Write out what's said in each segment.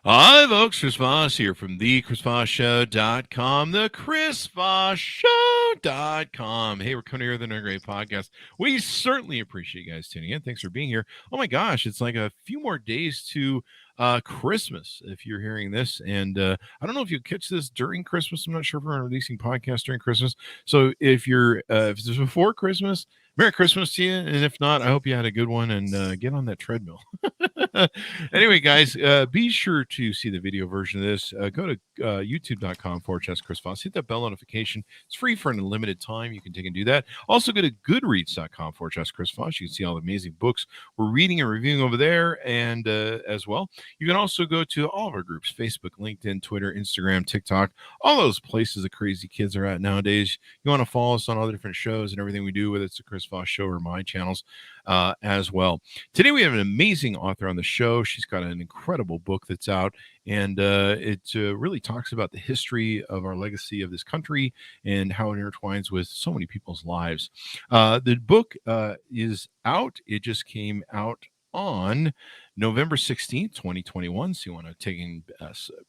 Hi, folks. Chris Voss here from the ChrisVossShow.com, the ChrisVossShow.com. Hey, we're coming here with another great podcast. We certainly appreciate you guys tuning in. Thanks for being here. Oh my gosh, it's like a few more days to Christmas if you're hearing this. And I don't know if you'll catch this during Christmas. I'm not sure if we're releasing podcasts during Christmas. So if it's before Christmas, Merry Christmas to you. And if not, I hope you had a good one and get on that treadmill. Anyway, guys, be sure to see the video version of this. Go to youtube.com/Chris Voss. Hit that bell notification. It's free for an unlimited time. You can take and do that. Also, go to goodreads.com/Chris Voss. You can see all the amazing books we're reading and reviewing over there. And as well, you can also go to all of our groups: Facebook, LinkedIn, Twitter, Instagram, TikTok, all those places the crazy kids are at nowadays. You want to follow us on all the different shows and everything we do, whether it's the Chris Voss Show or my channels as well. Today, we have an amazing author on the show. She's got an incredible book that's out, and it really talks about the history of our legacy of this country and how it intertwines with so many people's lives. The book is out. It just came out on November 16th, 2021. So you want to take and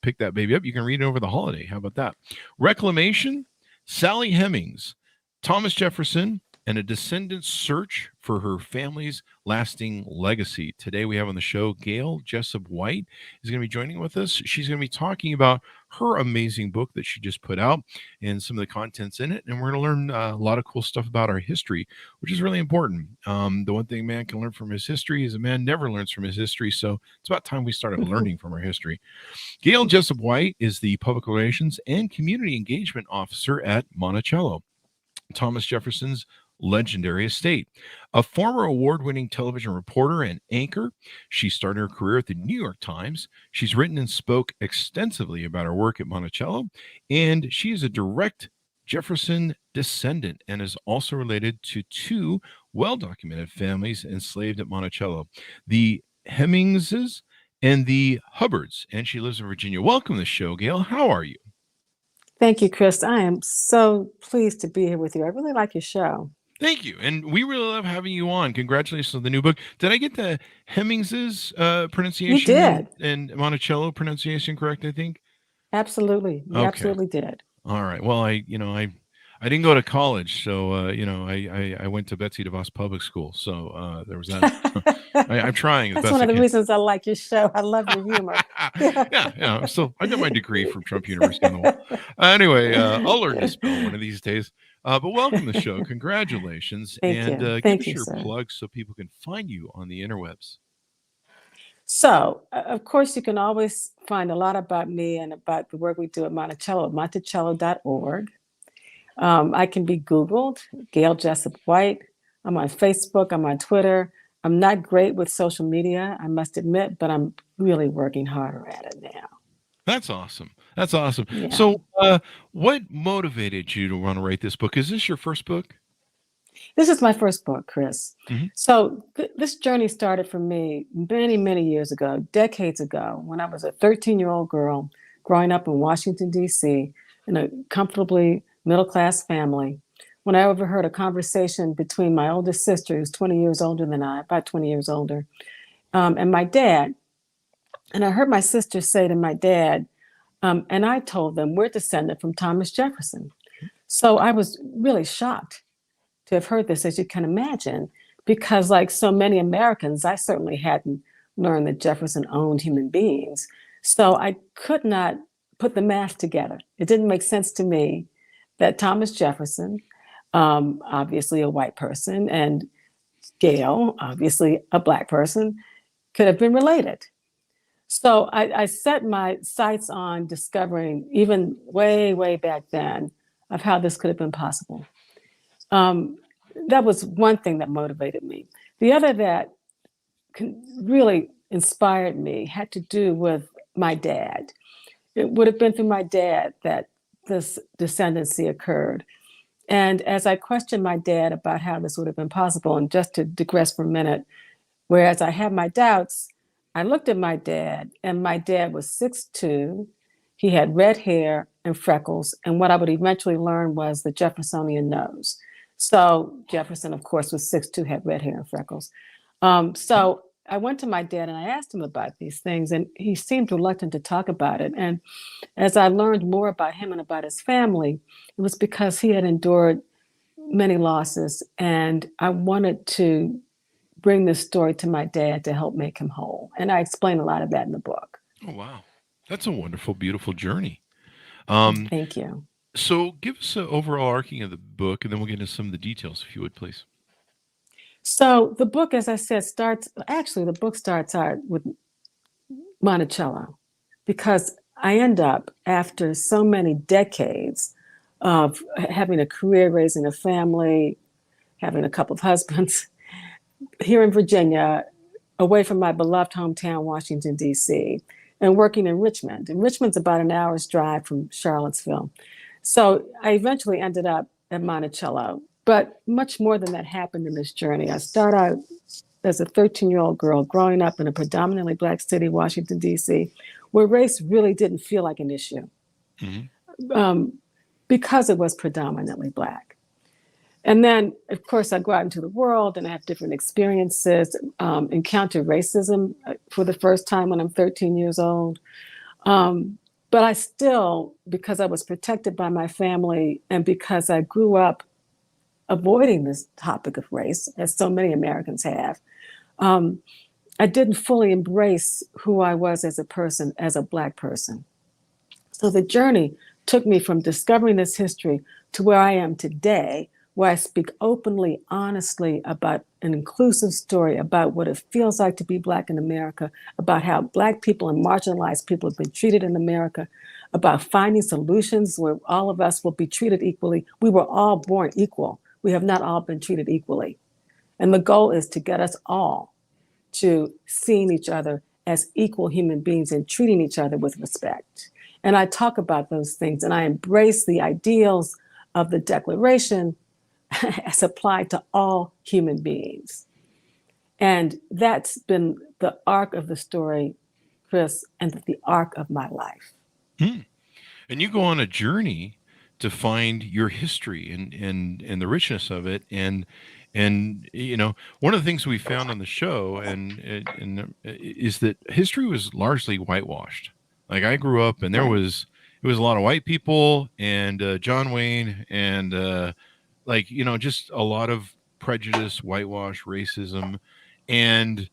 pick that baby up. You can read it over the holiday. How about that? Reclamation, Sally Hemings, Thomas Jefferson, and a descendant's search for her family's lasting legacy. Today we have on the show Gail Jessup White is going to be joining with us. She's going to be talking about her amazing book that she just put out and some of the contents in it. And we're going to learn a lot of cool stuff about our history, which is really important. The one thing man can learn from his history is a man never learns from his history. So it's about time we started learning from our history. Gail Jessup White is the Public Relations and Community Engagement Officer at Monticello, Thomas Jefferson's legendary estate. A former award-winning television reporter and anchor, she started her career at the New York Times. She's written and spoke extensively about her work at Monticello, and she is a direct Jefferson descendant and is also related to two well-documented families enslaved at Monticello, the Hemingses and the Hubbards, and she lives in Virginia. Welcome to the show, Gail. How are you? Thank you, Chris. I am so pleased to be here with you. I really like your show. Thank you. And we really love having you on. Congratulations on the new book. Did I get the Hemings's pronunciation? You did. And Monticello pronunciation correct, I think? Absolutely. You absolutely did. All right. Well, I didn't go to college, so I went to Betsy DeVos Public School, so there was that. I'm trying. That's one of the reasons I like your show. I love your humor. yeah. So I got my degree from Trump University on the wall. Anyway, I'll learn to spell one of these days. But welcome to the show. Congratulations. Thank you. Give us your plug so people can find you on the interwebs. So, of course, you can always find a lot about me and about the work we do at Monticello, monticello.org. I can be Googled, Gail Jessup White. I'm on Facebook. I'm on Twitter. I'm not great with social media, I must admit, but I'm really working harder at it now. That's awesome. That's awesome. Yeah. So what motivated you to want to write this book? Is this your first book? This is my first book, Chris. Mm-hmm. So this journey started for me many, many years ago, decades ago, when I was a 13-year-old girl growing up in Washington, D.C., in a comfortably middle-class family, when I overheard a conversation between my oldest sister, who's 20 years older than I, about 20 years older, and my dad. And I heard my sister say to my dad, and I told them, we're descended from Thomas Jefferson. So I was really shocked to have heard this, as you can imagine, because like so many Americans, I certainly hadn't learned that Jefferson owned human beings. So I could not put the math together. It didn't make sense to me that Thomas Jefferson, obviously a white person, and Gail, obviously a Black person, could have been related. So I set my sights on discovering, even way, way back then, of how this could have been possible. That was one thing that motivated me. The other that really inspired me had to do with my dad. It would have been through my dad that this descendancy occurred. And as I questioned my dad about how this would have been possible, and just to digress for a minute, whereas I had my doubts, I looked at my dad, and my dad was 6'2". He had red hair and freckles. And what I would eventually learn was the Jeffersonian nose. So Jefferson, of course, was 6'2", had red hair and freckles. So I went to my dad and I asked him about these things, and he seemed reluctant to talk about it. And as I learned more about him and about his family, it was because he had endured many losses, and I wanted to bring this story to my dad to help make him whole. And I explain a lot of that in the book. Oh, wow. That's a wonderful, beautiful journey. Um, Thank you. so give us an overall arcing of the book, and then we'll get into some of the details, if you would, please. So the book, as I said, the book starts out with Monticello, because I end up, after so many decades of having a career, raising a family, having a couple of husbands, here in Virginia, away from my beloved hometown, Washington, D.C., and working in Richmond. And Richmond's about an hour's drive from Charlottesville. So I eventually ended up at Monticello. But much more than that happened in this journey. I started out as a 13-year-old girl growing up in a predominantly Black city, Washington, D.C., where race really didn't feel like an issue, because it was predominantly Black. And then, of course, I go out into the world and I have different experiences, encounter racism for the first time when I'm 13 years old. But I still, because I was protected by my family and because I grew up avoiding this topic of race, as so many Americans have, I didn't fully embrace who I was as a person, as a Black person. So the journey took me from discovering this history to where I am today, where I speak openly, honestly about an inclusive story, about what it feels like to be Black in America, about how Black people and marginalized people have been treated in America, about finding solutions where all of us will be treated equally. We were all born equal. We have not all been treated equally. And the goal is to get us all to seeing each other as equal human beings and treating each other with respect. And I talk about those things, and I embrace the ideals of the Declaration as applied to all human beings. And that's been the arc of the story, Chris, and the arc of my life. And you go on a journey to find your history and the richness of it. And one of the things we found on the show and is that history was largely whitewashed. Like, I grew up and it was a lot of white people and John Wayne and just a lot of prejudice, whitewash, racism, and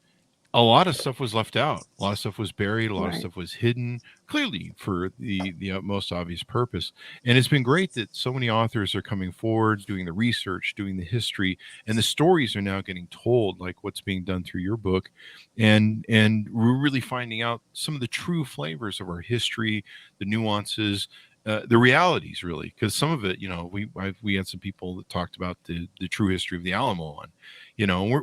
a lot of stuff was left out. A lot of stuff was buried. A lot of stuff was hidden, clearly for the most obvious purpose. And it's been great that so many authors are coming forward, doing the research, doing the history, and the stories are now getting told, like what's being done through your book. And we're really finding out some of the true flavors of our history, the nuances, the realities, really, because some of it, we had some people that talked about the true history of the Alamo one.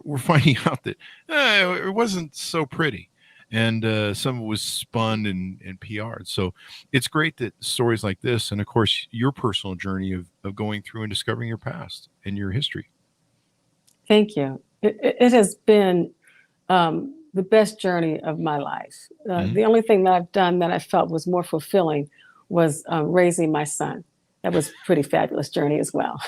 We're finding out that it wasn't so pretty, and some of it was spun and PR'd. So it's great that stories like this, and of course your personal journey of going through and discovering your past and your history. Thank you. It has been the best journey of my life. The only thing that I've done that I felt was more fulfilling was raising my son. That was a pretty fabulous journey as well.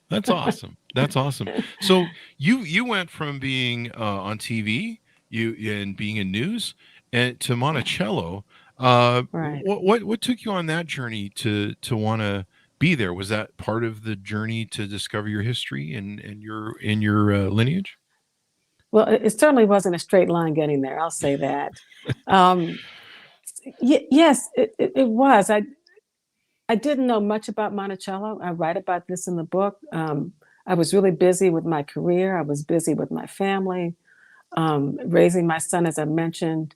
That's awesome. That's awesome. So you went from being on TV, and being in news, and to Monticello. Right. What took you on that journey to want to be there? Was that part of the journey to discover your history and your lineage? Well, it certainly wasn't a straight line getting there. I'll say that. Yes, it was. I didn't know much about Monticello. I write about this in the book. I was really busy with my career. I was busy with my family, raising my son, as I mentioned,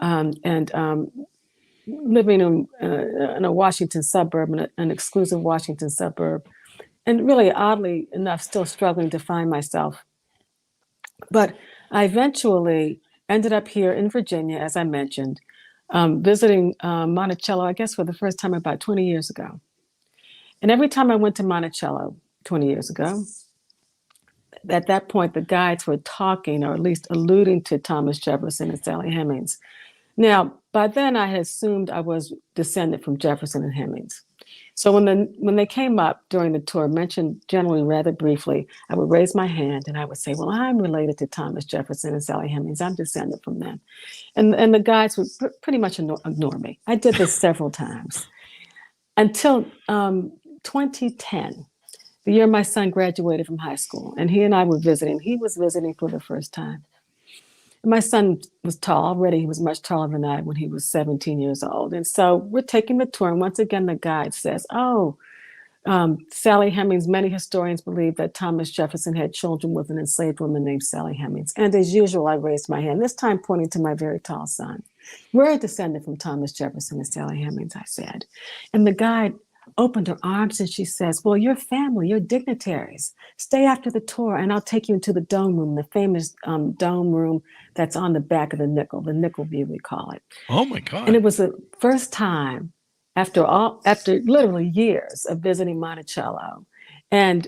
and living in a Washington suburb, an exclusive Washington suburb, and really, oddly enough, still struggling to find myself. But I eventually ended up here in Virginia, as I mentioned, visiting Monticello, I guess, for the first time about 20 years ago. And every time I went to Monticello 20 years ago, at that point, the guides were talking, or at least alluding to Thomas Jefferson and Sally Hemings. Now, by then, I had assumed I was descended from Jefferson and Hemings. So when they came up during the tour, mentioned generally rather briefly, I would raise my hand and I would say, "Well, I'm related to Thomas Jefferson and Sally Hemings. I'm descended from them," and the guides would pretty much ignore me. I did this several times until 2010, the year my son graduated from high school, and he and I were visiting. He was visiting for the first time. My son was tall already. He was much taller than I when he was 17 years old. And so we're taking the tour. And once again, the guide says, "Oh, Sally Hemings, many historians believe that Thomas Jefferson had children with an enslaved woman named Sally Hemings." And as usual, I raised my hand, this time pointing to my very tall son. "We're a descendant from Thomas Jefferson and Sally Hemings," I said. And the guide opened her arms and she says, "Well, your family, your dignitaries, stay after the tour and I'll take you into the dome room, the famous dome room that's on the back of the nickel view, we call it." Oh my God. And it was the first time after literally years of visiting Monticello and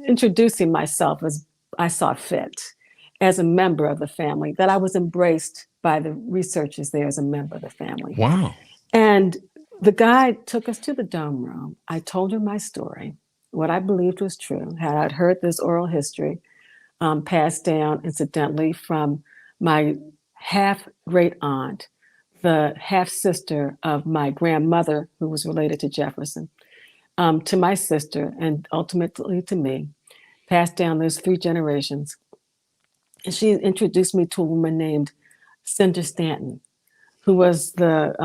introducing myself as I saw fit as a member of the family, that I was embraced by the researchers there as a member of the family. Wow. And the guide took us to the dome room. I told her my story, what I believed was true. I'd heard this oral history passed down, incidentally, from my half great aunt, the half sister of my grandmother, who was related to Jefferson, to my sister, and ultimately to me, passed down those 3 generations. And she introduced me to a woman named Cinder Stanton, who was the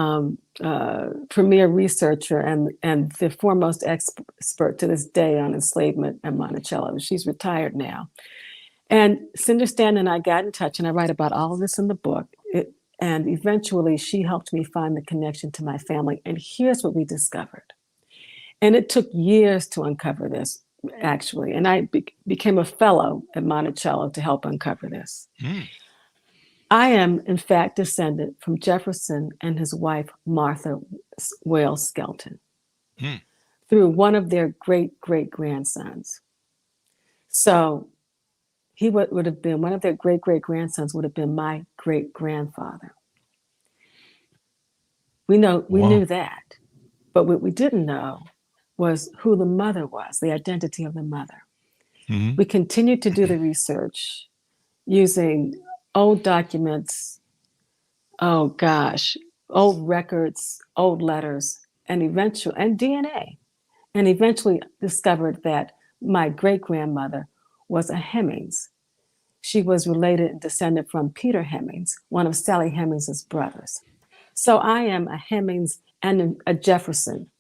premier researcher and the foremost expert to this day on enslavement at Monticello. She's retired now. And Cinder Stanton and I got in touch, and I write about all of this in the book. And eventually she helped me find the connection to my family. And here's what we discovered. And it took years to uncover this, actually. And I became a fellow at Monticello to help uncover this. Mm. I am, in fact, descended from Jefferson and his wife, Martha Wales Skelton, through one of their great-great-grandsons. So he would have been, one of their great-great-grandsons would have been my great-grandfather. We knew that. But what we didn't know was who the mother was, the identity of the mother. Mm-hmm. We continued to do the research using old documents, old records, old letters, and DNA, and eventually discovered that my great-grandmother was a Hemings. She was related and descended from Peter Hemings, one of Sally Hemings' brothers. So I am a Hemings and a Jefferson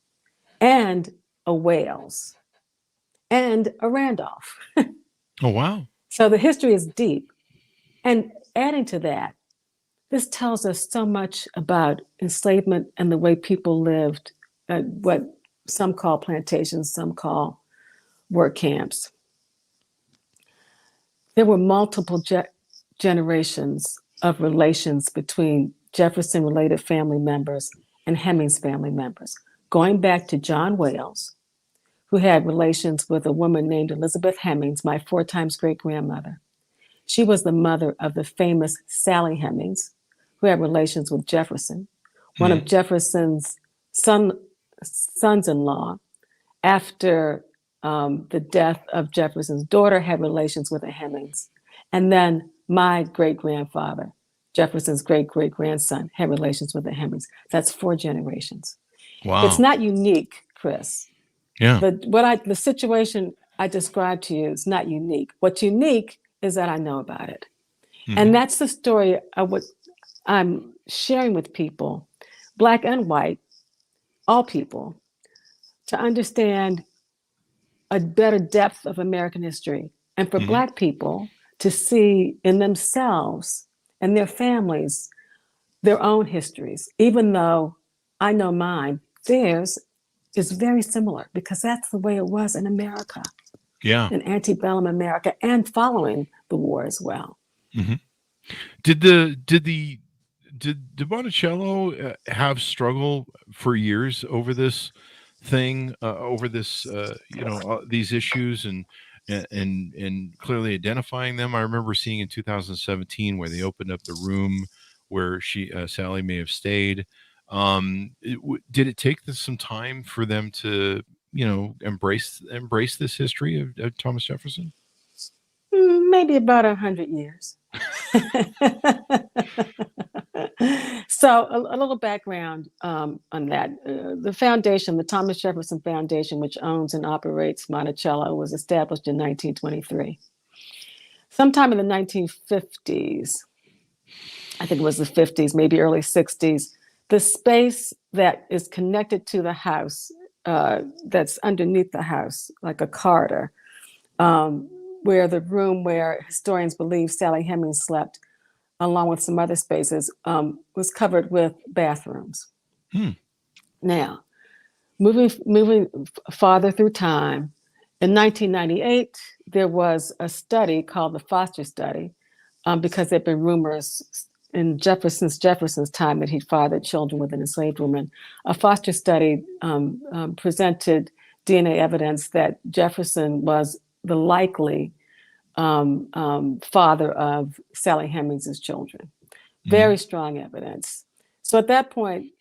and a Wales and a Randolph. Oh, wow. So the history is deep. And adding to that, this tells us so much about enslavement and the way people lived at what some call plantations, some call work camps. There were multiple generations of relations between Jefferson-related family members and Hemings family members, going back to John Wales, who had relations with a woman named Elizabeth Hemings, my 4 times great-grandmother. She was the mother of the famous Sally Hemings, who had relations with Jefferson. One of Jefferson's sons-in-law, after the death of Jefferson's daughter, had relations with the Hemings. And then my great-grandfather, Jefferson's great-great-grandson, had relations with the Hemings. That's 4 generations. Wow. It's not unique, Chris. Yeah. The situation I described to you is not unique. What's unique is that I know about it. Mm-hmm. And that's the story of what I'm sharing with people, Black and white, all people, to understand a better depth of American history. And for Black people to see in themselves and their families their own histories, even though I know mine, theirs is very similar because that's the way it was in America. Yeah. In antebellum America and following the war as well. Mm-hmm. Did Monticello have struggle for years over this thing, over this, these issues and clearly identifying them? I remember seeing in 2017 where they opened up the room where Sally may have stayed. Did it take some time for them to, embrace this history of Thomas Jefferson? Maybe about 100 years. So a little background on that. The foundation, the Thomas Jefferson Foundation, which owns and operates Monticello, was established in 1923. Sometime in the 1950s, I think it was the 50s, maybe early 60s, the space that is connected to the house, that's underneath the house, like a corridor, where the room where historians believe Sally Hemings slept, along with some other spaces, was covered with bathrooms. Now, moving farther through time, in 1998, there was a study called the Foster Study, because there had been rumors in Jefferson's time that he'd fathered children with an enslaved woman. A Foster Study presented DNA evidence that Jefferson was the likely father of Sally Hemings' children. Very strong evidence. So at that point,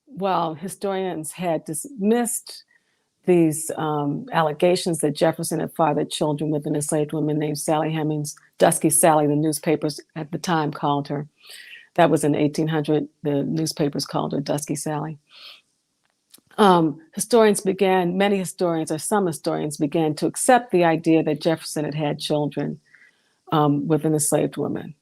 while historians had dismissed these allegations that Jefferson had fathered children with an enslaved woman named Sally Hemings, Dusky Sally, the newspapers at the time called her. That was in 1800. The newspapers called her Dusky Sally. Many historians began to accept the idea that Jefferson had children with an enslaved woman.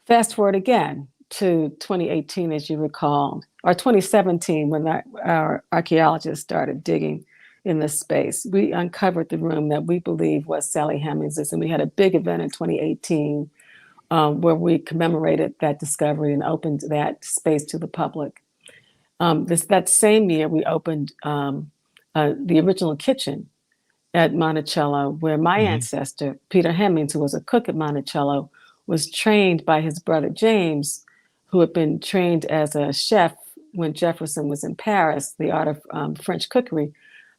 Fast forward again to 2018, as you recall, or 2017, when our archaeologists started digging in this space. We uncovered the room that we believe was Sally Hemings', and we had a big event in 2018 where we commemorated that discovery and opened that space to the public. That same year, we opened the original kitchen at Monticello, where my ancestor, Peter Hemings, who was a cook at Monticello, was trained by his brother James, who had been trained as a chef when Jefferson was in Paris. The art of French cookery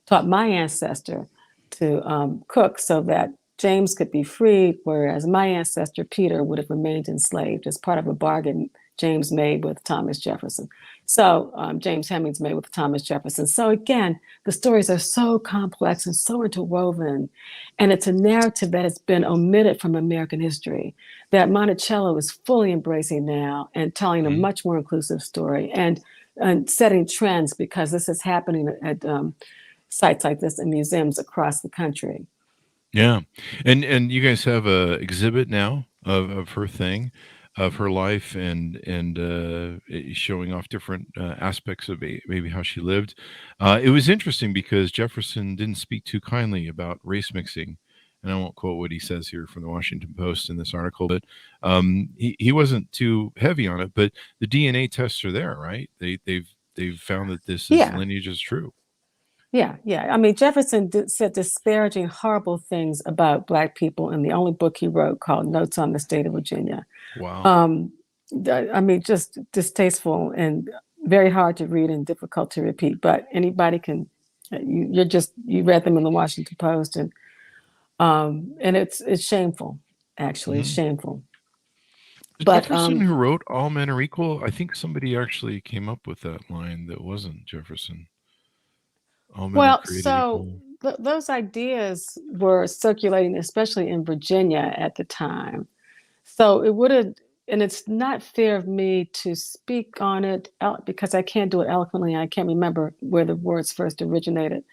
taught my ancestor to cook so that James could be freed, whereas my ancestor, Peter, would have remained enslaved as part of a bargain James made with Thomas Jefferson. So James Hemings made with Thomas Jefferson. So again, the stories are so complex and so interwoven, and it's a narrative that has been omitted from American history that Monticello is fully embracing now and telling a much more inclusive story and setting trends, because this is happening at sites like this in museums across the country. Yeah. And you guys have a exhibit now of her thing, of her life, and showing off different aspects of maybe how she lived. It was interesting because Jefferson didn't speak too kindly about race mixing. And I won't quote what he says here from the Washington Post in this article, but he wasn't too heavy on it. But the DNA tests are there, right? They've found that this lineage is true. Yeah. I mean, Jefferson said disparaging, horrible things about Black people in the only book he wrote called Notes on the State of Virginia. Wow. I mean, just distasteful and very hard to read and difficult to repeat. But anybody can. You read them in the Washington Post, and it's shameful. Actually, it's shameful. But Jefferson, who wrote "All Men Are Equal," I think somebody actually came up with that line that wasn't Jefferson. Those ideas were circulating, especially in Virginia at the time. So it would have, and it's not fair of me to speak on it because I can't do it eloquently. I can't remember where the words first originated,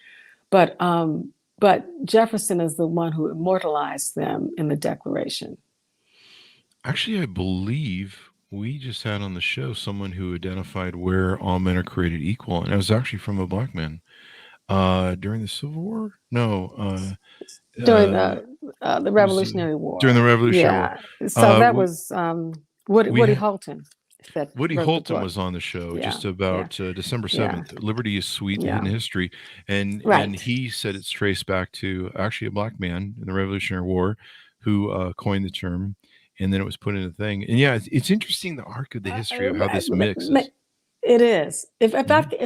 but Jefferson is the one who immortalized them in the Declaration. Actually, I believe we just had on the show someone who identified where all men are created equal, and it was actually from a Black man. During the Civil War? No. During the Revolutionary War. During the Revolutionary War. So that was Woody Holton. Woody Holton was on the show just about December 7th. Liberty is Sweet, Hidden History. And he said it's traced back to actually a Black man in the Revolutionary War who coined the term, and then it was put in a thing. And it's interesting, the arc of the history of how this mixes. It is. If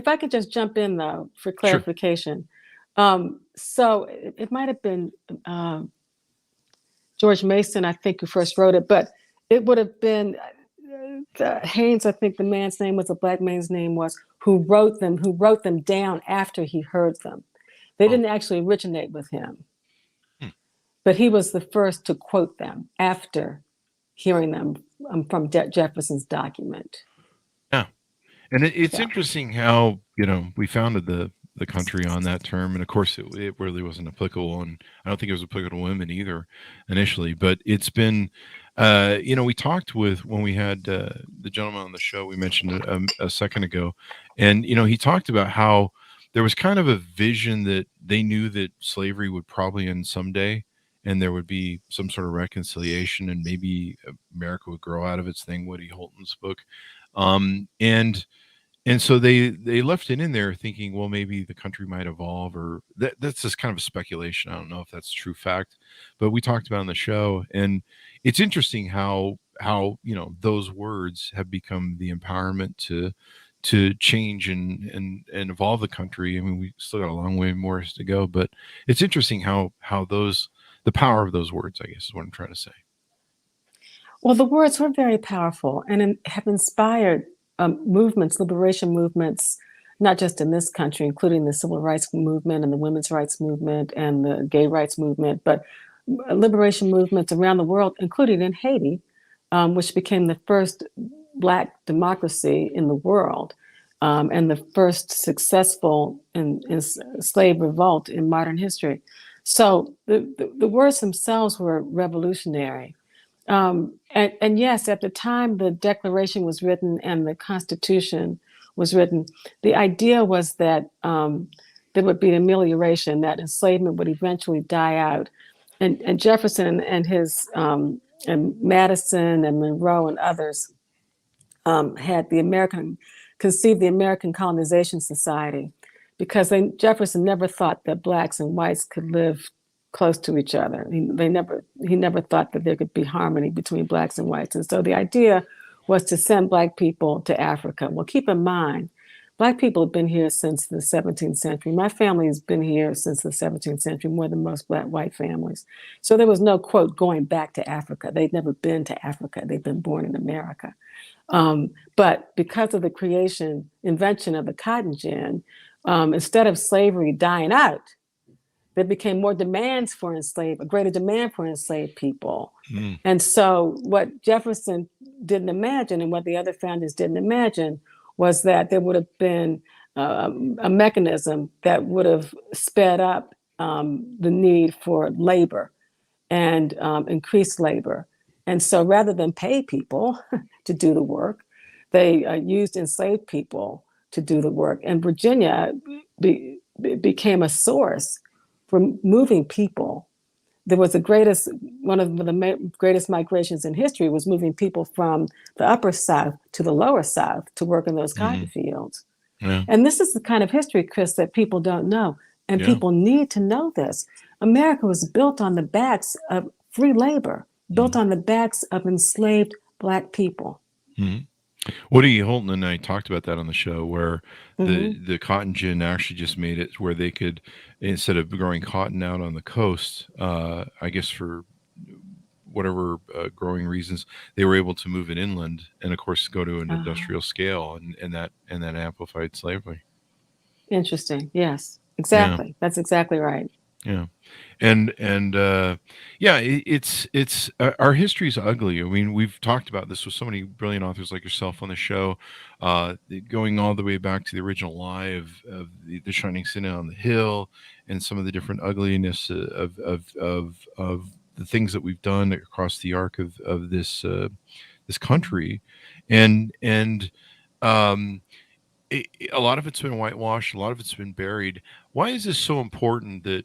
I could just jump in though for clarification. Sure. So it might have been George Mason, I think, who first wrote it, but it would have been Haynes, I think the man's name was, a black man's name was, who wrote them down after he heard them. They didn't actually originate with him, but he was the first to quote them after hearing them from Jefferson's document. Yeah. And it's interesting how, we founded the country on that term. And of course, it really wasn't applicable. And I don't think it was applicable to women either initially. But it's been, we talked when we had the gentleman on the show we mentioned a second ago. And, he talked about how there was kind of a vision that they knew that slavery would probably end someday. And there would be some sort of reconciliation, and maybe America would grow out of its thing, Woody Holton's book. And so they left it in there thinking, well, maybe the country might evolve, or that's just kind of a speculation. I don't know if that's true fact, but we talked about it on the show, and it's interesting how those words have become the empowerment to change and evolve the country. I mean, we still got a long way more to go, but it's interesting how the power of those words, I guess, is what I'm trying to say. Well, the words were very powerful and have inspired movements, liberation movements, not just in this country, including the civil rights movement and the women's rights movement and the gay rights movement, but liberation movements around the world, including in Haiti, which became the first Black democracy in the world, and the first successful slave revolt in modern history. So the words themselves were revolutionary. And yes, at the time the Declaration was written and the Constitution was written, the idea was that there would be amelioration, that enslavement would eventually die out. And Jefferson and his and Madison and Monroe and others had conceived the American Colonization Society, because Jefferson never thought that blacks and whites could live close to each other. He never thought that there could be harmony between blacks and whites. And so the idea was to send black people to Africa. Well, keep in mind, black people have been here since the 17th century. My family has been here since the 17th century, more than most black white families. So there was no, quote, going back to Africa. They'd never been to Africa. They'd been born in America. But because of the invention of the cotton gin, instead of slavery dying out, there became a greater demand for enslaved people. Mm. And so what Jefferson didn't imagine, and what the other founders didn't imagine, was that there would have been a mechanism that would have sped up the need for labor and increased labor. And so rather than pay people to do the work, they used enslaved people to do the work. And Virginia became a source for moving people. There was one of the greatest migrations in history was moving people from the upper South to the lower South to work in those cotton fields. Yeah. And this is the kind of history, Chris, that people don't know. And people need to know this. America was built on the backs of free labor, built on the backs of enslaved Black people. Mm-hmm. Woody Holton and I talked about that on the show, where the cotton gin actually just made it where they could, instead of growing cotton out on the coast, I guess for whatever growing reasons, they were able to move it inland and, of course, go to an industrial scale, and that amplified slavery. Interesting. Yes, exactly. Yeah. That's exactly right. Yeah. And it's our history's ugly. I mean, we've talked about this with so many brilliant authors like yourself on the show, going all the way back to the original lie of the Shining City on the Hill, and some of the different ugliness of the things that we've done across the arc of this country, and a lot of it's been whitewashed, a lot of it's been buried. Why is this so important that?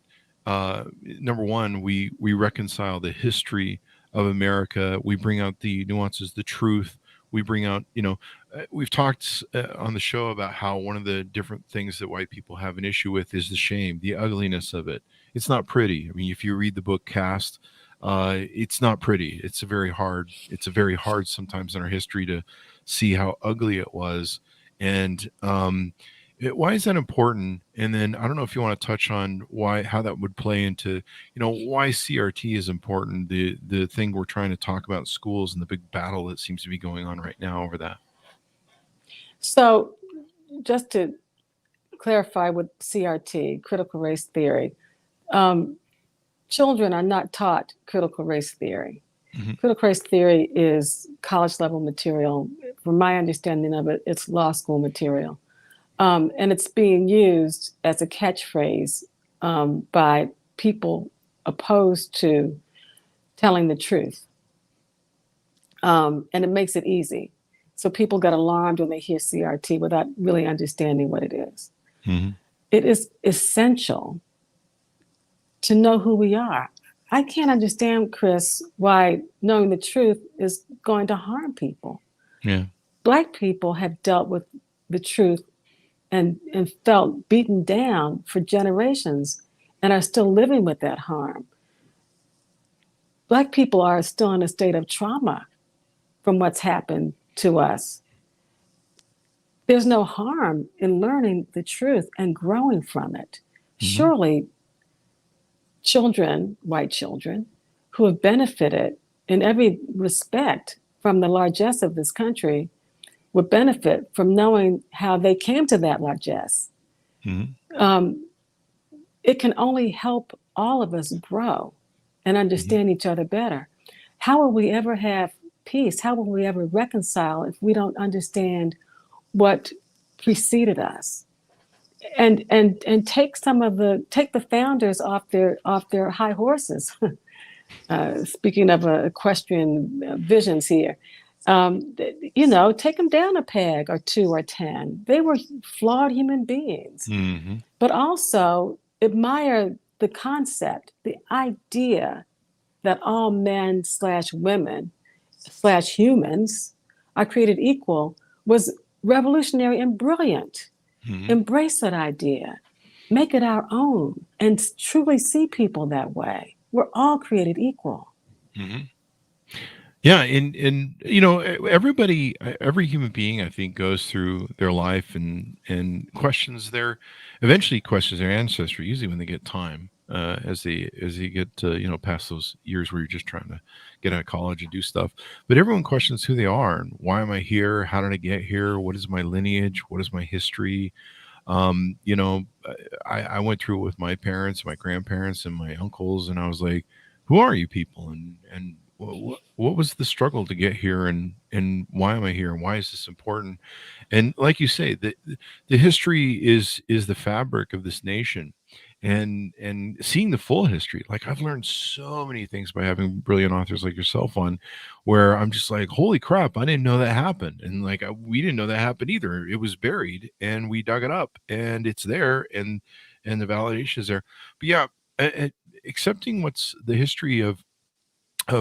Number one, we reconcile the history of America. We bring out the nuances, the truth. We bring out, we've talked on the show about how one of the different things that white people have an issue with is the shame, the ugliness of it. It's not pretty. I mean, if you read the book Caste, it's not pretty. It's very hard sometimes in our history to see how ugly it was. And Why is that important? And then I don't know if you want to touch on how that would play into, why CRT is important, the thing we're trying to talk about in schools and the big battle that seems to be going on right now over that. So just to clarify with CRT, critical race theory, children are not taught critical race theory. Mm-hmm. Critical race theory is college level material. From my understanding of it, it's law school material. And it's being used as a catchphrase by people opposed to telling the truth. And it makes it easy. So people get alarmed when they hear CRT without really understanding what it is. Mm-hmm. It is essential to know who we are. I can't understand, Chris, why knowing the truth is going to harm people. Yeah. Black people have dealt with the truth and felt beaten down for generations and are still living with that harm. Black people are still in a state of trauma from what's happened to us. There's no harm in learning the truth and growing from it. Mm-hmm. Surely, children, white children, who have benefited in every respect from the largesse of this country would benefit from knowing how they came to that largesse. Mm-hmm. It can only help all of us grow and understand each other better. How will we ever have peace? How will we ever reconcile if we don't understand what preceded us? And take the founders off their high horses. Speaking of equestrian visions here, take them down a peg or 2 or 10. They were flawed human beings, but also admire the concept, the idea that all men / women / humans are created equal was revolutionary and brilliant. Embrace that idea, make it our own, and truly see people that way. We're all created equal. Yeah, and everybody, every human being, I think, goes through their life and eventually questions their ancestry. Usually, when they get time, as they get past those years where you're just trying to get out of college and do stuff. But everyone questions who they are and why am I here? How did I get here? What is my lineage? What is my history? I went through it with my parents, my grandparents, and my uncles, and I was like, who are you people? And what was the struggle to get here, and why am I here, and why is this important? And like you say, the history is the fabric of this nation, and seeing the full history. Like, I've learned so many things by having brilliant authors like yourself on, where I'm just like, holy crap, I didn't know that happened, and like we didn't know that happened either. It was buried, and we dug it up, and it's there, and the validation is there. But yeah, accepting what's the history of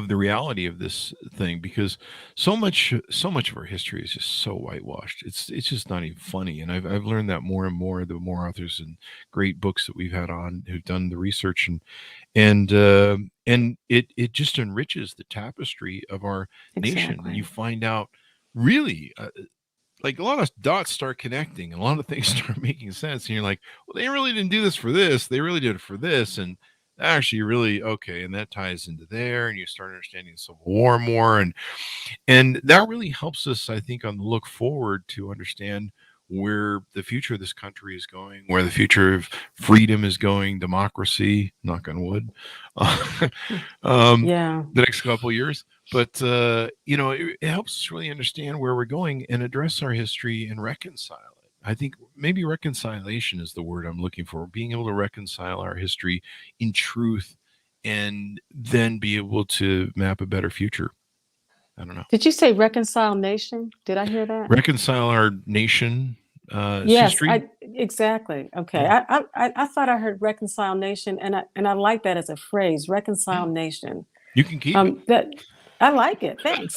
the reality of this thing, because so much of our history is just so whitewashed. It's just not even funny, and I've learned that more and more the more authors and great books that we've had on who've done the research, and it just enriches the tapestry of our nation, and you find out really like a lot of dots start connecting and a lot of things start making sense, and you're like, well, they really didn't do this for this, they really did it for this, and actually really okay, and that ties into there, and you start understanding the Civil War more, and that really helps us, I think, on the look forward to understand where the future of this country is going, where the future of freedom is going, democracy, knock on wood, Yeah. the next couple of years. But it helps us really understand where we're going and address our history and reconcile it. I think maybe reconciliation is the word I'm looking for. Being able to reconcile our history in truth, and then be able to map a better future. I don't know. Did you say reconcile nation? Did I hear that? Reconcile our nation. Yes, History. exactly. Okay, Yeah. I thought I heard reconcile nation, and I like that as a phrase, reconcile nation. You can keep it. That I like it. Thanks.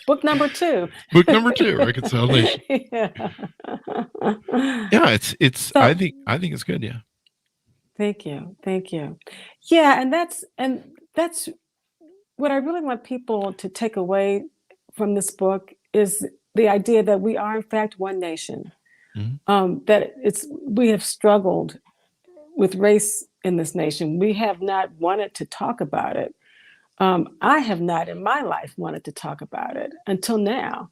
Book number 2. Book number 2, Reconcile Nation. Yeah. Yeah, it's. So, I think it's good. Yeah. thank you. Yeah, and that's what I really want people to take away from this book is the idea that we are in fact one nation. that we have struggled with race in this nation. We have not wanted to talk about it. I have not in my life wanted to talk about it until now,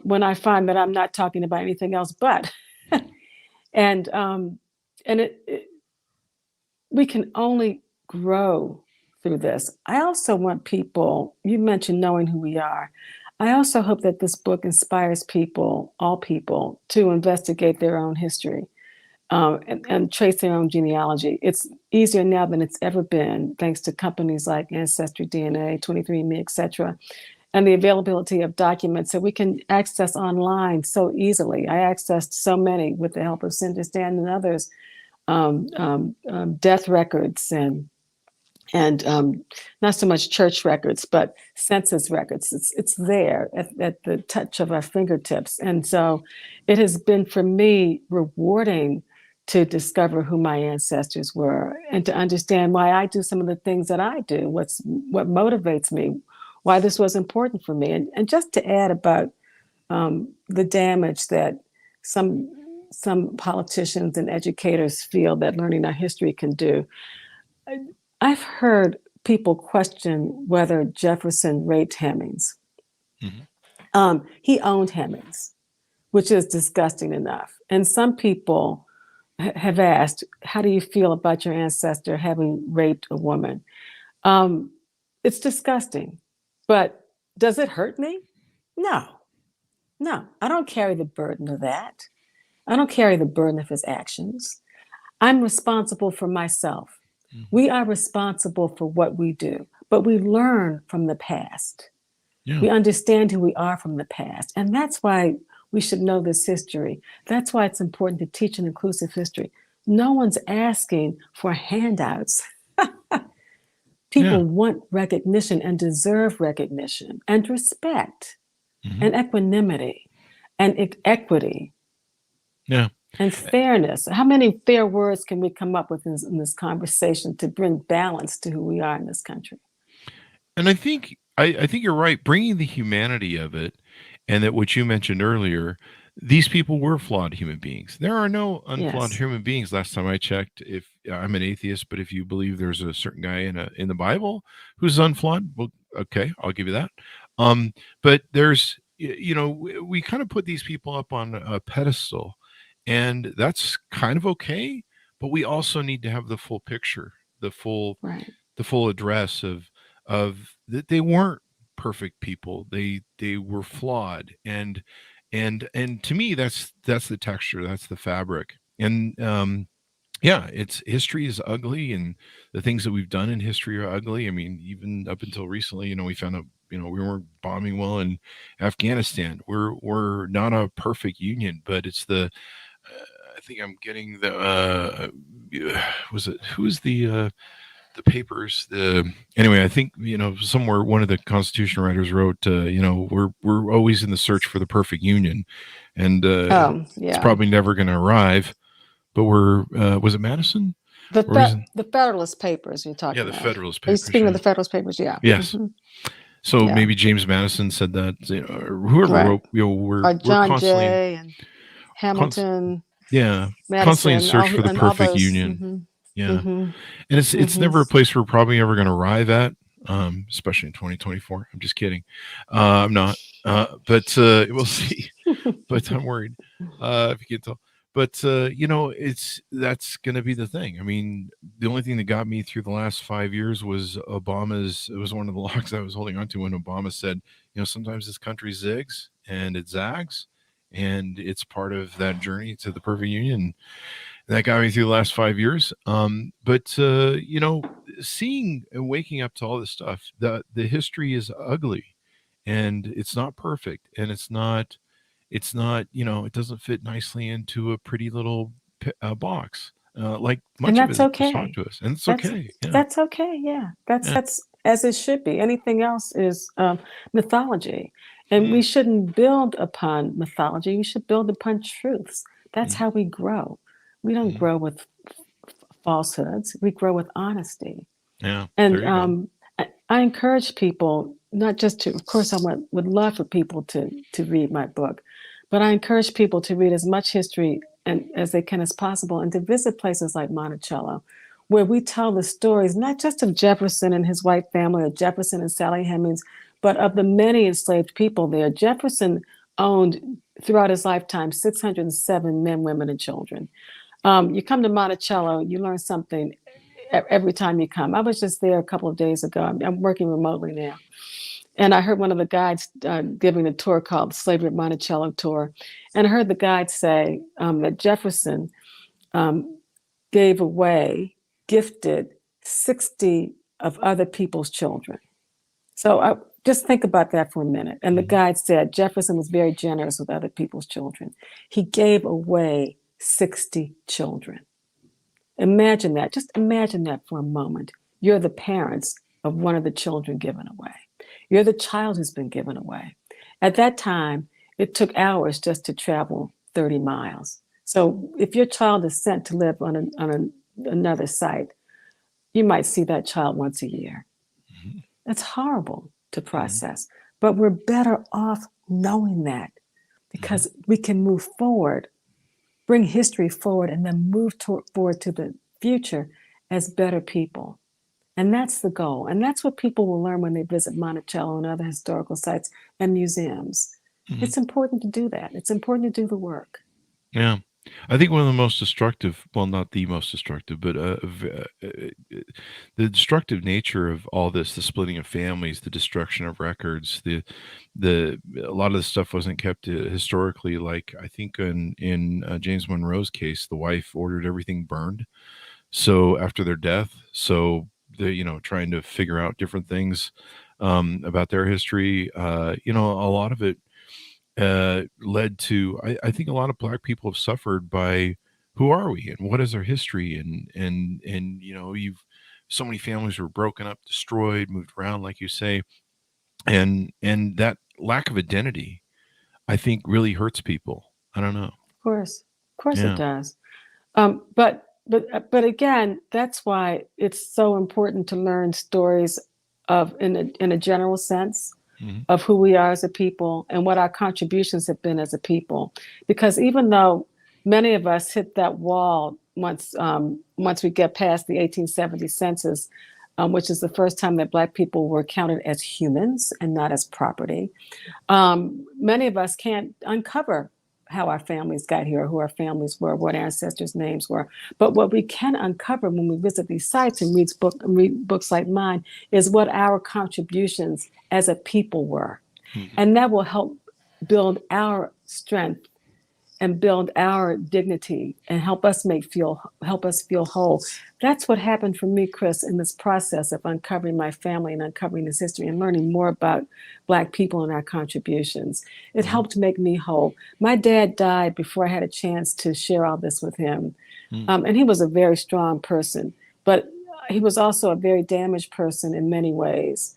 when I find that I'm not talking about anything else but. and we can only grow through this. I also want people, you mentioned knowing who we are. I also hope that this book inspires people, all people, to investigate their own history, and trace their own genealogy. It's easier now than it's ever been, thanks to companies like Ancestry DNA, 23andMe, et cetera, and the availability of documents that we can access online so easily. I accessed so many with the help of Cinder Stan and others, death records and not so much church records, but census records. It's there at the touch of our fingertips. And so it has been for me rewarding to discover who my ancestors were and to understand why I do some of the things that I do, what motivates me, why this was important for me. And just to add about the damage that some politicians and educators feel that learning our history can do. I've heard people question whether Jefferson raped Hemings. He owned Hemings, which is disgusting enough. And some people have asked, how do you feel about your ancestor having raped a woman? It's disgusting, but does it hurt me? No, I don't carry the burden of that. I don't carry the burden of his actions. I'm responsible for myself. We are responsible for what we do, but we learn from the past. Yeah. We understand who we are from the past. And that's why we should know this history. That's why it's important to teach an inclusive history. No one's asking for handouts. People want recognition and deserve recognition and respect and equanimity and equity. Yeah. And fairness. How many fair words can we come up with in this conversation to bring balance to who we are in this country? And I think you're right. Bringing the humanity of it, and that what you mentioned earlier, these people were flawed human beings. There are no unflawed human beings. Last time I checked, if I'm an atheist, but if you believe there's a certain guy in the Bible who's unflawed, well, okay, I'll give you that. But there's, we kind of put these people up on a pedestal. And that's kind of okay, but we also need to have the full picture, the full address of that they weren't perfect people. They were flawed, and to me that's the texture, that's the fabric. And it's history is ugly, and the things that we've done in history are ugly. I mean, even up until recently, we found out we weren't bombing well in Afghanistan. We're not a perfect union, but it's the I think I'm getting the who's the papers, anyway, I think somewhere one of the Constitution writers wrote we're always in the search for the perfect union, and it's probably never going to arrive, but we're was it Madison, the Federalist Papers you're talking about? The Federalist Papers. Are you speaking of the Federalist Papers? Yes. So maybe James Madison said that, or whoever wrote, we're John constantly Jay and Hamilton. Madison, constantly in search for the perfect union. And it's never a place we're probably ever going to arrive at, especially in 2024. I'm just kidding. I'm not, but we'll see. But I'm worried, if you can tell. But that's going to be the thing. I mean, the only thing that got me through the last 5 years was Obama's. It was one of the logs I was holding on to when Obama said, sometimes this country zigs and it zags, and it's part of that journey to the perfect union. That got me through the last 5 years. But seeing and waking up to all this stuff, the history is ugly, and it's not perfect, and it's not, it doesn't fit nicely into a pretty little box. Like much and that's of it okay. Taught to us, and it's okay. Yeah. That's okay. Yeah, that's as it should be. Anything else is mythology, and we shouldn't build upon mythology. We should build upon truths. That's how we grow. We don't grow with falsehoods. We grow with honesty. Yeah. And I encourage people not just to. Of course, would love for people to read my book, But I encourage people to read as much history and as they can as possible, and to visit places like Monticello, where we tell the stories not just of Jefferson and his white family, or Jefferson and Sally Hemings, but of the many enslaved people there. Jefferson owned, throughout his lifetime, 607 men, women, and children. You come to Monticello, you learn something every time you come. I was just there a couple of days ago. I'm working remotely now. And I heard one of the guides giving a tour called the Slavery at Monticello Tour. And I heard the guide say that Jefferson um, gave away, gifted 60 of other people's children. So just think about that for a minute. And the guide said Jefferson was very generous with other people's children. He gave away 60 children. Imagine that. Just imagine that for a moment. You're the parents of one of the children given away. You're the child who's been given away. At that time, it took hours just to travel 30 miles. So if your child is sent to live on another site, you might see that child once a year. Mm-hmm. That's horrible to process. Mm-hmm. But we're better off knowing that, because we can move forward, bring history forward, and then move forward to the future as better people. And that's the goal. And that's what people will learn when they visit Monticello and other historical sites and museums. Mm-hmm. It's important to do that. It's important to do the work. Yeah. I think one of the most destructive, well, not the most destructive, but the destructive nature of all this, the splitting of families, the destruction of records, a lot of this stuff wasn't kept historically. Like, I think in James Monroe's case, the wife ordered everything burned. So after their death, so they, trying to figure out different things about their history, a lot of it led to, I think a lot of Black people have suffered by who are we and what is our history, and so many families were broken up, destroyed, moved around, like you say, and that lack of identity, I think, really hurts people. I don't know. Of course, it does. But again, that's why it's so important to learn stories of, in a general sense, of who we are as a people and what our contributions have been as a people. Because even though many of us hit that wall once we get past the 1870 census, which is the first time that Black people were counted as humans and not as property, many of us can't uncover how our families got here, who our families were, what ancestors' names were. But what we can uncover when we visit these sites and read books like mine is what our contributions as a people were. Mm-hmm. And that will help build our strength and build our dignity and help us feel whole. That's what happened for me, Chris, in this process of uncovering my family and uncovering this history and learning more about Black people and our contributions. It helped make me whole. My dad died before I had a chance to share all this with him. And he was a very strong person, but he was also a very damaged person in many ways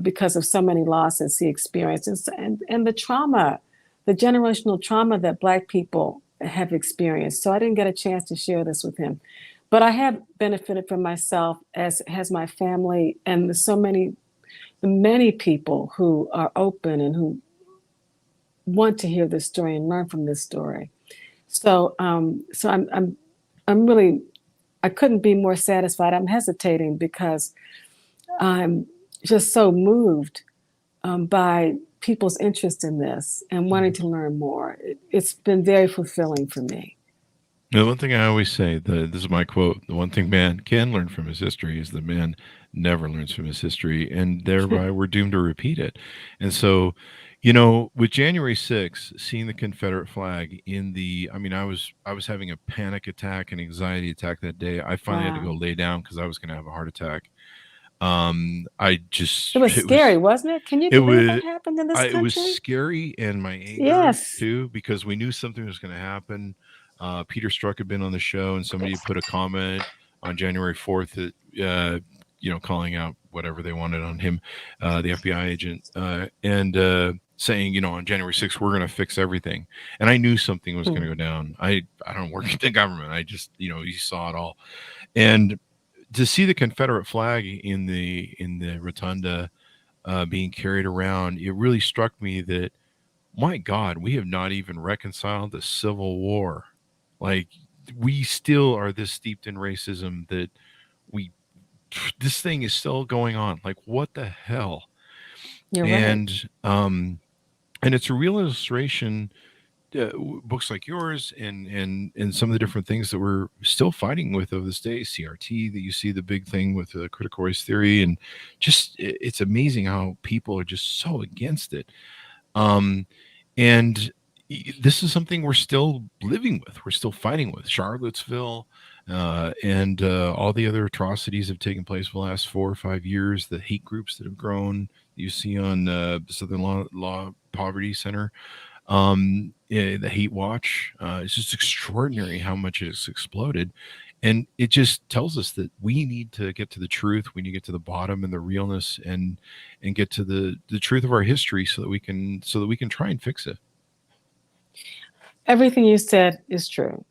because of so many losses he experienced and the trauma, the generational trauma that Black people have experienced. So I didn't get a chance to share this with him. But I have benefited from myself, as has my family, and the many people who are open and who want to hear this story and learn from this story. So I'm really, I couldn't be more satisfied. I'm hesitating because I'm just so moved by people's interest in this and wanting to learn more. It's been very fulfilling for me. The one thing I always say, this is my quote, the one thing man can learn from his history is that man never learns from his history, and thereby we're doomed to repeat it. And so, with January 6th, seeing the Confederate flag I was having a panic attack, an anxiety attack that day. I finally had to go lay down because I was going to have a heart attack. It was scary, wasn't it? Can you believe that happened in this country? It was scary, and my anger too, because we knew something was going to happen. Peter Strzok had been on the show, and somebody put a comment on January 4th that, calling out whatever they wanted on him, the FBI agent, and saying, on January 6th, we're going to fix everything. And I knew something was going to go down. I don't work in the government. I just, you saw it all. And to see the Confederate flag in the rotunda being carried around, it really struck me that my God, we have not even reconciled the Civil War. Like, we still are this steeped in racism that we, this thing is still going on. Like, what the hell? You're right. And it's a real illustration, books like yours and some of the different things that we're still fighting with of this day, CRT, that you see the big thing with the critical race theory, and just it's amazing how people are just so against it. um and this is something we're still living with, we're still fighting with. Charlottesville, and all the other atrocities have taken place for the last 4 or 5 years, the hate groups that have grown, you see on the Southern Law Poverty Center, the hate watch. It's just extraordinary how much it's exploded. And it just tells us that we need to get to the truth. We need to get to the bottom and the realness, and get to the truth of our history, so that we can try and fix it. Everything you said is true.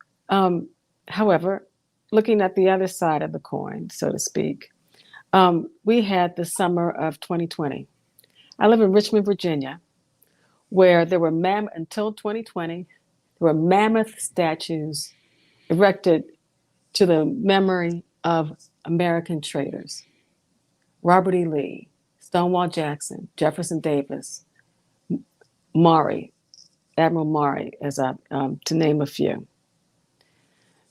However, looking at the other side of the coin, so to speak, we had the summer of 2020. I live in Richmond, Virginia, where there were until 2020, there were mammoth statues erected to the memory of American traitors: Robert E. Lee, Stonewall Jackson, Jefferson Davis, Maury, Admiral Maury, to name a few.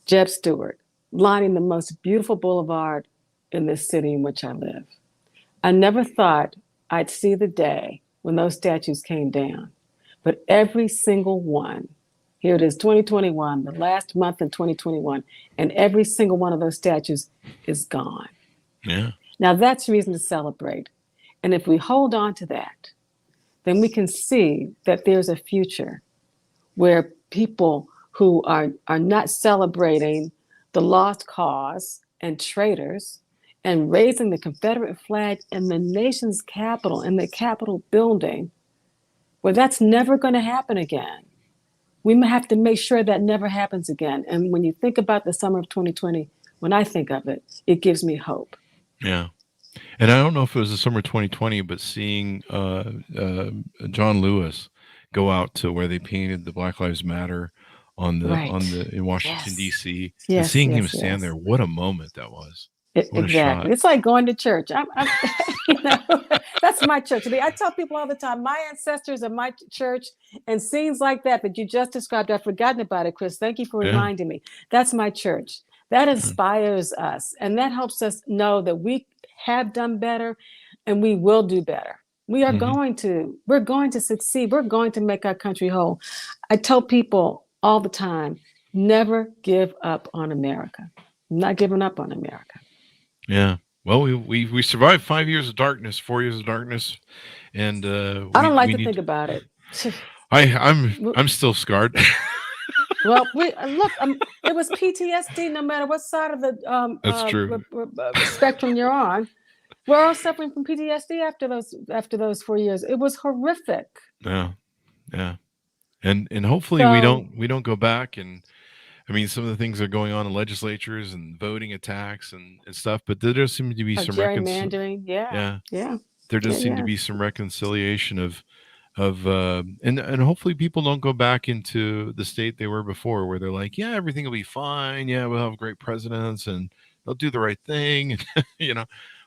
Jeb Stuart, lining the most beautiful boulevard in this city in which I live. I never thought I'd see the day when those statues came down, but every single one, here it is, 2021, the last month in 2021, and every single one of those statues is gone. Yeah. Now that's reason to celebrate. And if we hold on to that, then we can see that there's a future where people who are not celebrating the lost cause and traitors and raising the Confederate flag in the nation's capital, in the Capitol building, well, that's never going to happen again. We have to make sure that never happens again. And when you think about the summer of 2020, when I think of it, it gives me hope. Yeah. And I don't know if it was the summer 2020, but seeing John Lewis go out to where they painted the Black Lives Matter in Washington, Yes. D.C., and Yes, seeing him yes, stand yes. there, what a moment that was. What a Exactly. shot. It's like going to church. That's my church. I tell people all the time, my ancestors are my church, and scenes like that you just described, I've forgotten about it, Chris. Thank you for reminding me. That's my church. That inspires us, and that helps us know that we have done better and we will do better. We're going to succeed. We're going to make our country whole. I tell people all the time, never give up on America. I'm not giving up on America. Yeah. Well, we survived 5 years of darkness, 4 years of darkness, and I don't like to think about it. I'm still scarred. Well, it was PTSD. No matter what side of the That's true. spectrum you're on, we're all suffering from PTSD after those 4 years. It was horrific. Yeah, yeah, and hopefully we don't go back. And I mean, some of the things that are going on in legislatures and voting attacks and stuff, but there does seem to be some gerrymandering. Yeah. There does seem to be some reconciliation of and hopefully people don't go back into the state they were before, where they're like, yeah, everything will be fine. Yeah, we'll have great presidents and they'll do the right thing.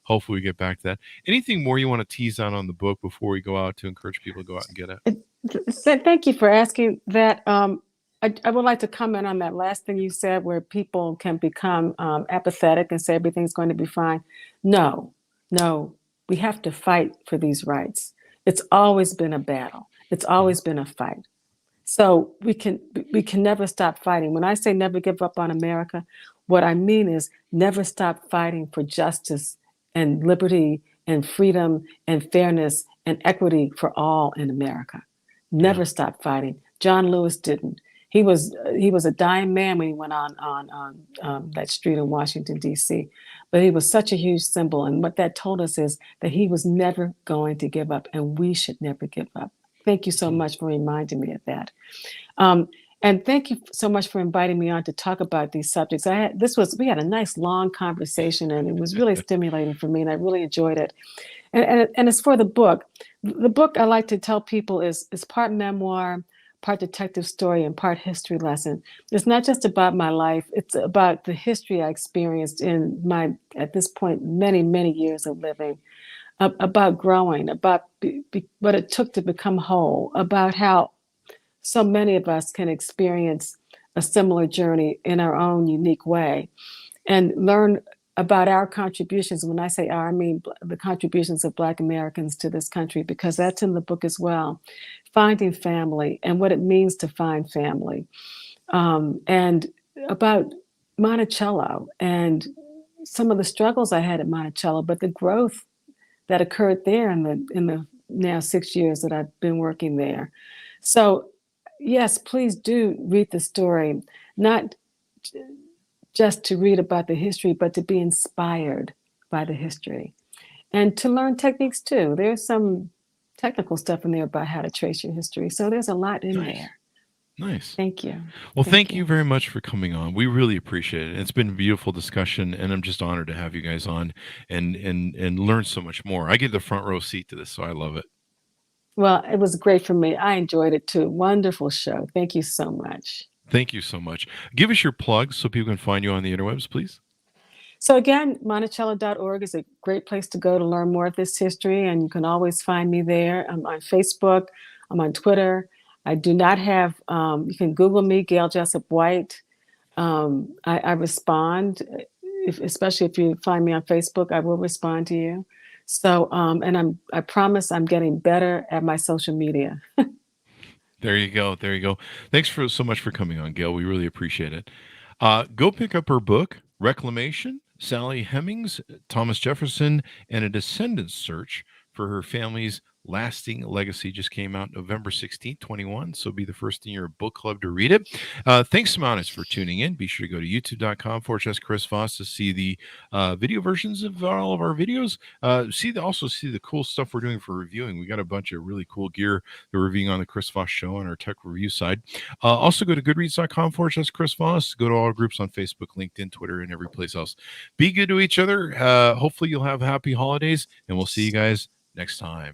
Hopefully we get back to that. Anything more you want to tease out on the book before we go out to encourage people to go out and get it? Thank you for asking that. I would like to comment on that last thing you said, where people can become apathetic and say everything's going to be fine. No, we have to fight for these rights. It's always been a battle. It's always been a fight. So we can never stop fighting. When I say never give up on America, what I mean is never stop fighting for justice and liberty and freedom and fairness and equity for all in America. Never stop fighting. John Lewis didn't. He was a dying man when he went on that street in Washington, D.C. But he was such a huge symbol. And what that told us is that he was never going to give up, and we should never give up. Thank you so much for reminding me of that. And thank you so much for inviting me on to talk about these subjects. We had a nice long conversation, and it was really stimulating for me, and I really enjoyed it. And it's for the book. The book, I like to tell people, is part memoir, part detective story, and part history lesson. It's not just about my life. It's about the history I experienced in my, at this point, many, many years of living, about growing, about what it took to become whole, about how so many of us can experience a similar journey in our own unique way and learn about our contributions. When I say our, I mean the contributions of Black Americans to this country, because that's in the book as well. Finding family and what it means to find family, and about Monticello and some of the struggles I had at Monticello, but the growth that occurred there in the now 6 years that I've been working there. So yes, please do read the story, not just to read about the history, but to be inspired by the history and to learn techniques too. There's some technical stuff in there about how to trace your history. So there's a lot in Nice. there. Nice. Thank you. Well, thank you very much for coming on. We really appreciate it. It's been a beautiful discussion, and I'm just honored to have you guys on and learn so much more. I get the front row seat to this, so I love it. Well, it was great for me. I enjoyed it too. Wonderful show. Thank you so much. Thank you so much. Give us your plugs so people can find you on the interwebs, please. So again, Monticello.org is a great place to go to learn more of this history, and you can always find me there. I'm on Facebook. I'm on Twitter. I do not have, you can Google me, Gail Jessup White. I respond, especially if you find me on Facebook, I will respond to you. So, and I promise I'm getting better at my social media. There you go. There you go. Thanks so much for coming on, Gail. We really appreciate it. Go pick up her book, Reclamation, Sally Hemings, Thomas Jefferson, and a Descendant Search for Her Family's Lasting Legacy. Just came out November 16th, 21. So be the first in your book club to read it. Thanks, Simonis, for tuning in. Be sure to go to youtube.com/Chris Voss to see the video versions of all of our videos. Also see the cool stuff we're doing for reviewing. We got a bunch of really cool gear that we're reviewing on the Chris Voss Show on our tech review side. Also go to goodreads.com/Chris Voss. Go to all our groups on Facebook, LinkedIn, Twitter, and every place else. Be good to each other. Hopefully you'll have happy holidays, and we'll see you guys next time.